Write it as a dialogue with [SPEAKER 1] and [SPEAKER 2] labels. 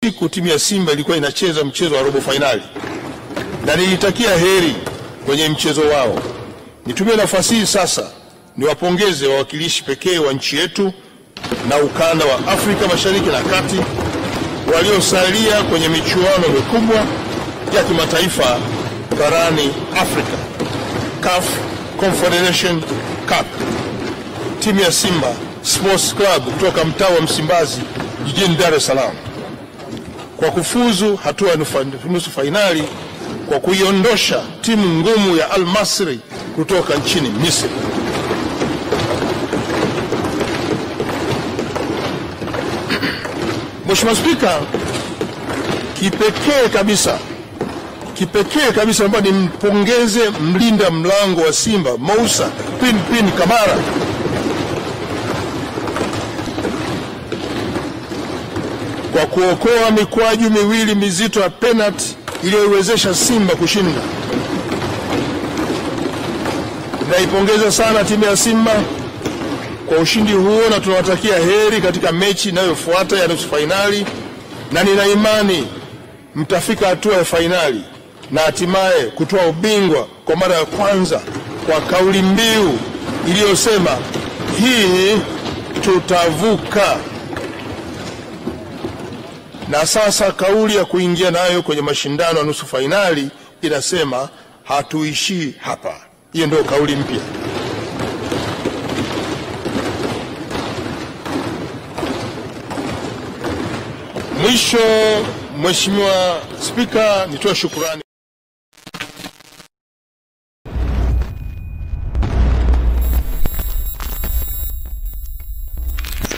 [SPEAKER 1] siku timu ya Simba ilikuwa inacheza mchezo wa robo finali na nilitakia heri kwenye mchezo wao. Nitumie nafasi hii sasa niwapongeze wawakilishi pekee wa nchi yetu na ukanda wa Afrika Mashariki na Kati waliosalia kwenye michuano mikubwa ya kimataifa barani Afrika, CAF Confederation Cup. Timu ya Simba Sports Club kutoka mtaa wa Msimbazi jijini Dar es Salaam kwa kufuzu hatua ya nusu fainali kwa kuiondosha timu ngumu ya Al Masry kutoka nchini Misri. Mheshimiwa Spika, kipekee kabisa naomba nimpongeze mlinda mlango wa Simba Moussa Pin Kamara kwa kuokoa mikwaju miwili mizito ya penalty iliyoiwezesha Simba kushinda. Naipongeza sana timu ya Simba kwa ushindi huo na tunawatakia heri katika mechi inayofuata ya nusu fainali, na nina imani mtafika hatua ya fainali na hatimaye kutoa ubingwa kwa mara ya kwanza kwa kauli mbiu iliyosema hii tutavuka. Na sasa kauli ya kuingia nayo kwenye mashindano ya nusu fainali inasema hatuishii hapa. Hiyo ndio kauli mpya. Mwisho, Mheshimiwa Spika, nitoe shukrani